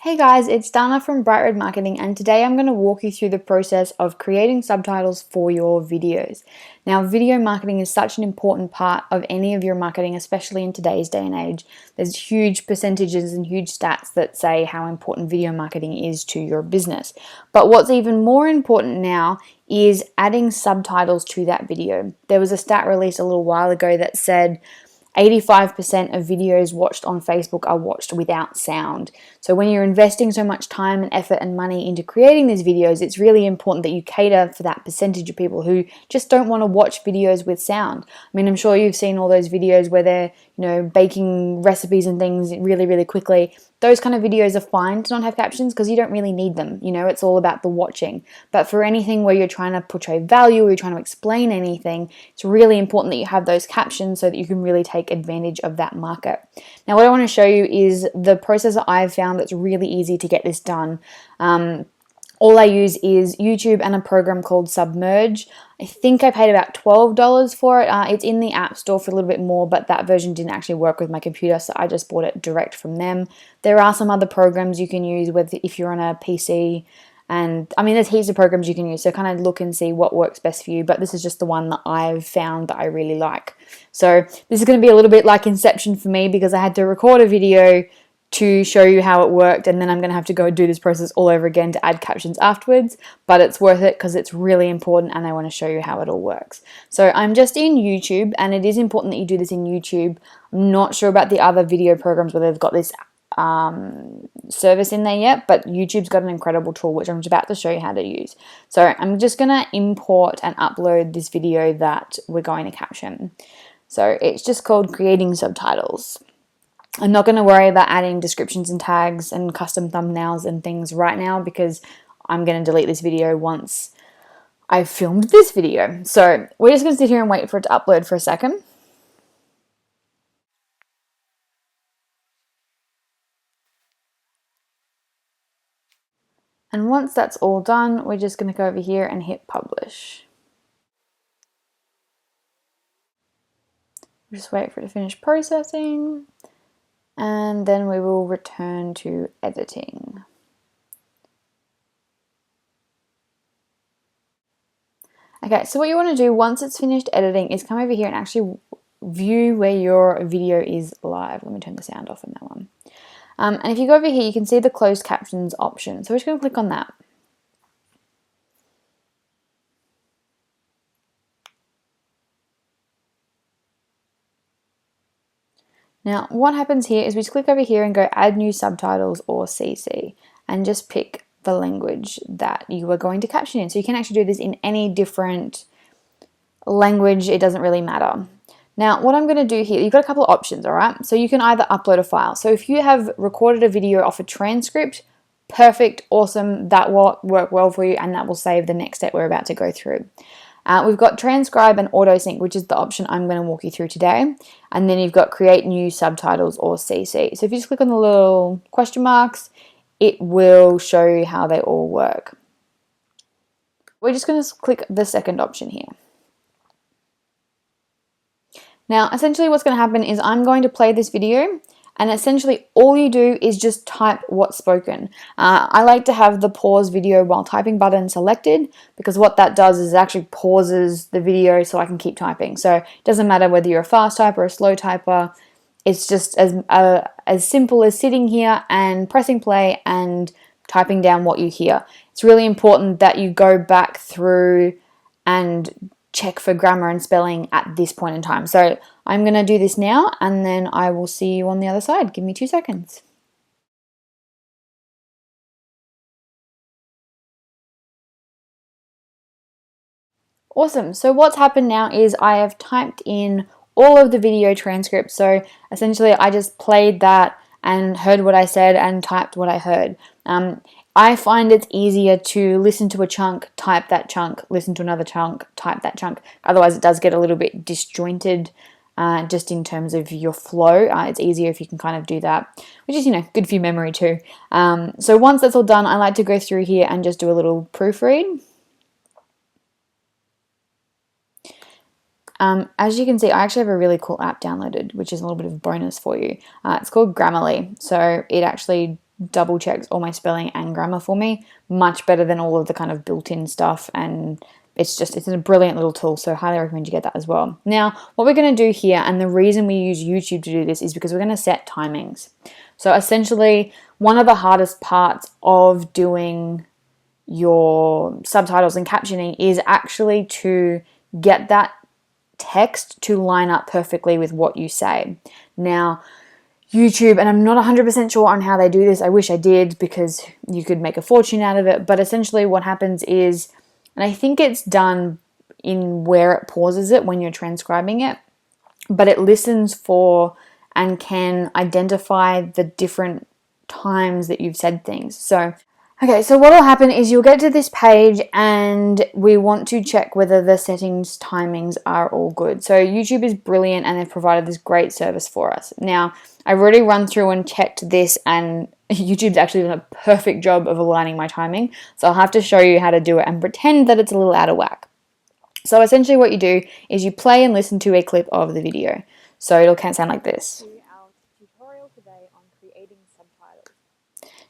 Hey guys, it's Dana from Bright Red Marketing, and today I'm going to walk you through the process of creating subtitles for your videos. Now, video marketing is such an important part of any of your marketing, especially in today's day and age. There's huge percentages and huge stats that say how important video marketing is to your business. But what's even more important now is adding subtitles to that video. There was a stat released a little while ago that said 85% of videos watched on Facebook are watched without sound. So when you're investing so much time and effort and money into creating these videos, it's really important that you cater for that percentage of people who just don't want to watch videos with sound. I mean, I'm sure you've seen all those videos where they're, baking recipes and things really, really quickly. Those kind of videos are fine to not have captions because you don't really need them. It's all about the watching. But for anything where you're trying to portray value or you're trying to explain anything, it's really important that you have those captions so that you can really take advantage of that market. Now, what I want to show you is the process that I've found that's really easy to get this done. All I use is YouTube and a program called Submerge. I think I paid about $12 for it. It's in the App Store for a little bit more, but that version didn't actually work with my computer, so I just bought it direct from them. There are some other programs you can use if you're on a PC, and I mean, there's heaps of programs you can use, so kind of look and see what works best for you, but this is just the one that I've found that I really like. So this is going to be a little bit like Inception for me because I had to record a video to show you how it worked, and then I'm going to have to go do this process all over again to add captions afterwards, but it's worth it because it's really important and I want to show you how it all works. So I'm just in YouTube, and it is important that you do this in YouTube. I'm not sure about the other video programs whether they've got this service in there yet, but YouTube's got an incredible tool which I'm about to show you how to use. So I'm just going to import and upload this video that we're going to caption. So it's just called Creating Subtitles. I'm not going to worry about adding descriptions and tags and custom thumbnails and things right now because I'm going to delete this video once I've filmed this video. So we're just going to sit here and wait for it to upload for a second. And once that's all done, we're just going to go over here and hit publish. Just wait for it to finish processing, and then we will return to editing. Okay, so what you want to do once it's finished editing is come over here and actually view where your video is live. Let me turn the sound off on that one. And if you go over here, you can see the closed captions option. So we're just going to click on that. Now, what happens here is we just click over here and go add new subtitles or CC and just pick the language that you are going to caption in. So you can actually do this in any different language, it doesn't really matter. Now, what I'm going to do here, you've got a couple of options, all right? So you can either upload a file. So if you have recorded a video off a transcript, perfect, awesome, that will work well for you and that will save the next step we're about to go through. We've got transcribe and auto sync, which is the option I'm going to walk you through today. And then you've got create new subtitles or CC. So if you just click on the little question marks, it will show you how they all work. We're just going to click the second option here. Now, essentially what's going to happen is I'm going to play this video, and essentially all you do is just type what's spoken. I like to have the pause video while typing button selected because what that does is it actually pauses the video so I can keep typing. So it doesn't matter whether you're a fast typer or a slow typer. It's just as simple as sitting here and pressing play and typing down what you hear. It's really important that you go back through and check for grammar and spelling at this point in time. So I'm going to do this now and then I will see you on the other side. Give me 2 seconds. Awesome. So what's happened now is I have typed in all of the video transcripts. So essentially I just played that and heard what I said and typed what I heard. I find it's easier to listen to a chunk, type that chunk, listen to another chunk, type that chunk. Otherwise it does get a little bit disjointed just in terms of your flow. It's easier if you can kind of do that, which is, good for your memory too. So once that's all done, I like to go through here and just do a little proofread. As you can see, I actually have a really cool app downloaded, which is a little bit of a bonus for you. It's called Grammarly. So it actually double checks all my spelling and grammar for me, much better than all of the kind of built-in stuff. And it's a brilliant little tool, so highly recommend you get that as well. Now, what we're going to do here, and the reason we use YouTube to do this, is because we're going to set timings. So essentially, one of the hardest parts of doing your subtitles and captioning is actually to get that text to line up perfectly with what you say. Now, YouTube, and I'm not 100% sure on how they do this, I wish I did, because you could make a fortune out of it, but essentially what happens is, and I think it's done in where it pauses it when you're transcribing it, but it listens for and can identify the different times that you've said things. So what will happen is you'll get to this page and we want to check whether the settings timings are all good. So YouTube is brilliant and they've provided this great service for us. Now, I've already run through and checked this, and YouTube's actually done a perfect job of aligning my timing. So I'll have to show you how to do it and pretend that it's a little out of whack. So essentially what you do is you play and listen to a clip of the video. So it'll kind of sound like this. Our tutorial today on creating subtitles.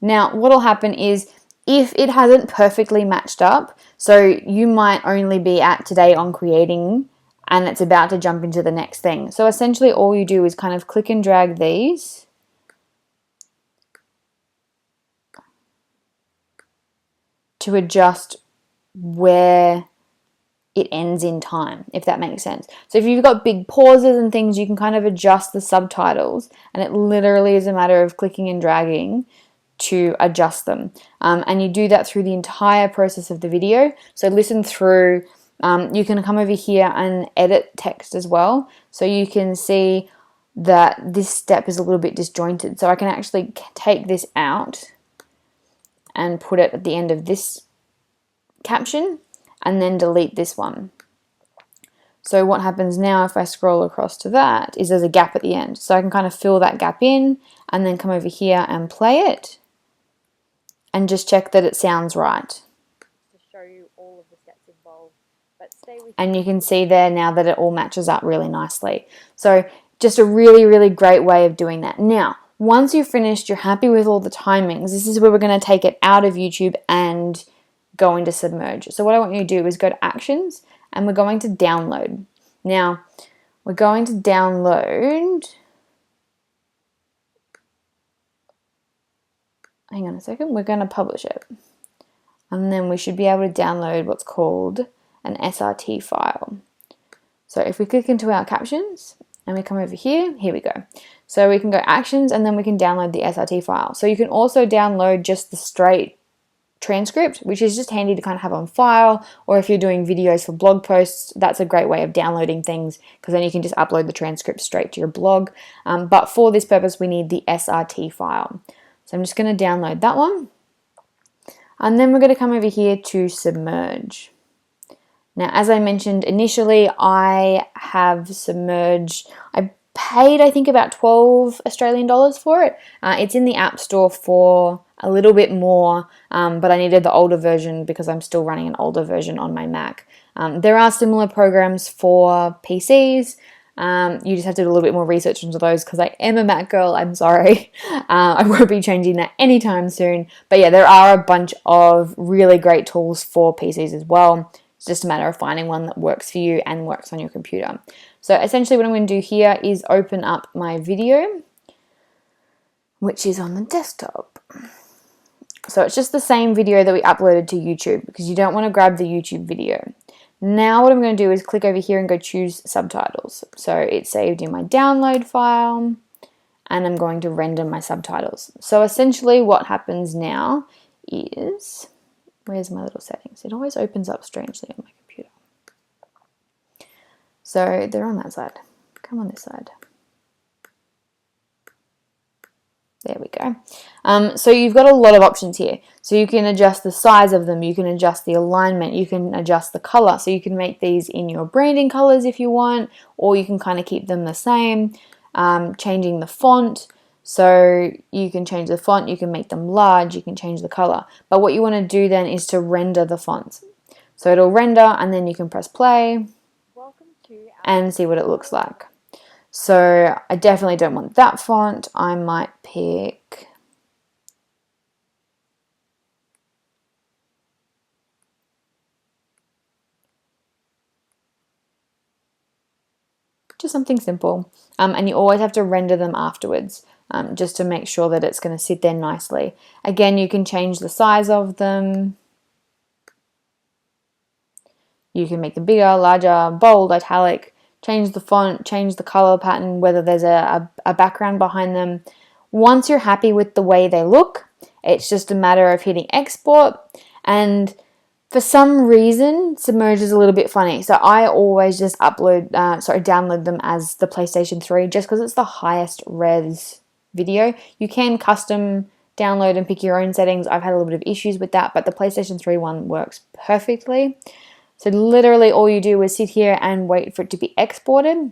Now, what will happen is if it hasn't perfectly matched up, so you might only be at today on creating and it's about to jump into the next thing. So essentially all you do is kind of click and drag these to adjust where it ends in time, if that makes sense. So if you've got big pauses and things, you can kind of adjust the subtitles, and it literally is a matter of clicking and dragging to adjust them. And you do that through the entire process of the video. So listen through, you can come over here and edit text as well. So you can see that this step is a little bit disjointed. So I can actually take this out and put it at the end of this caption and then delete this one. So what happens now if I scroll across to that is there's a gap at the end. So I can kind of fill that gap in and then come over here and play it and just check that it sounds right. To show you all of the steps involved, but stay with and you can see there now that it all matches up really nicely. So just a really, really great way of doing that. Now, once you've finished, you're happy with all the timings, this is where we're going to take it out of YouTube and go into Submerge. So what I want you to do is go to Actions and we're going to download. Now, we're going to download, hang on a second, we're going to publish it. And then we should be able to download what's called an SRT file. So if we click into our captions and we come over here, here we go. So we can go Actions and then we can download the SRT file. So you can also download just the straight transcript, which is just handy to kind of have on file, or if you're doing videos for blog posts, that's a great way of downloading things because then you can just upload the transcript straight to your blog. But for this purpose, we need the SRT file. So I'm just going to download that one. And then we're going to come over here to Submerge. Now, as I mentioned initially, I have Submerge. I paid, I think, about 12 Australian dollars for it. It's in the App Store for a little bit more, but I needed the older version because I'm still running an older version on my Mac. There are similar programs for PCs. You just have to do a little bit more research into those because I am a Mac girl, I'm sorry. I won't be changing that anytime soon. But yeah, there are a bunch of really great tools for PCs as well. It's just a matter of finding one that works for you and works on your computer. So essentially what I'm going to do here is open up my video, which is on the desktop. So it's just the same video that we uploaded to YouTube because you don't want to grab the YouTube video. Now what I'm going to do is click over here and go choose subtitles. So it's saved in my download file and I'm going to render my subtitles. So essentially what happens now is, where's my little settings? It always opens up strangely on my computer. So they're on that side. Come on this side. There we go. So you've got a lot of options here. So you can adjust the size of them, you can adjust the alignment, you can adjust the color. So you can make these in your branding colors if you want, or you can kind of keep them the same. Changing the font. So you can change the font, you can make them large, you can change the color. But what you want to do then is to render the fonts. So it'll render and then you can press play and see what it looks like. So I definitely don't want that font. I might pick Just something simple. And you always have to render them afterwards, just to make sure that it's going to sit there nicely. Again, you can change the size of them. You can make them bigger, larger, bold, italic, change the font, change the color pattern, whether there's a background behind them. Once you're happy with the way they look, it's just a matter of hitting export. And for some reason, Submerge is a little bit funny. So I always just download them as the PlayStation 3 just because it's the highest res video. You can custom download and pick your own settings. I've had a little bit of issues with that, but the PlayStation 3 one works perfectly. So literally all you do is sit here and wait for it to be exported.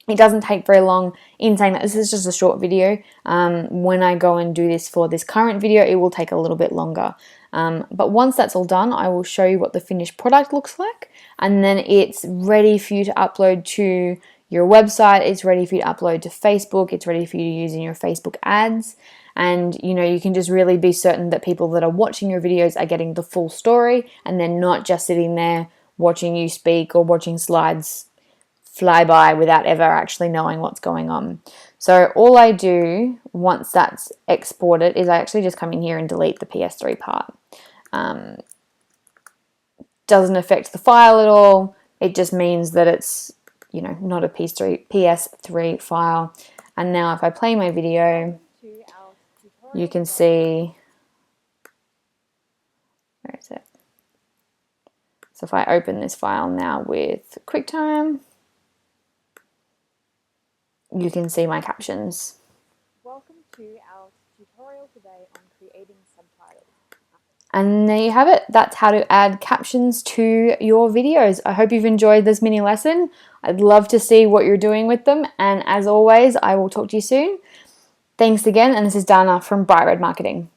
It doesn't take very long. In saying that, this is just a short video. When I go and do this for this current video, it will take a little bit longer. But once that's all done, I will show you what the finished product looks like. And then it's ready for you to upload to your website. It's ready for you to upload to Facebook. It's ready for you to use in your Facebook ads. And you can just really be certain that people that are watching your videos are getting the full story and they're not just sitting there watching you speak or watching slides fly by without ever actually knowing what's going on. So all I do once that's exported is I actually just come in here and delete the PS3 part. Doesn't affect the file at all. It just means that it's not a PS3 file. And now if I play my video, you can see, where is it? So if I open this file now with QuickTime, you can see my captions. Welcome to our tutorial today on creating subtitles. And there you have it. That's how to add captions to your videos. I hope you've enjoyed this mini lesson. I'd love to see what you're doing with them. And as always, I will talk to you soon. Thanks again. And this is Dana from Bright Red Marketing.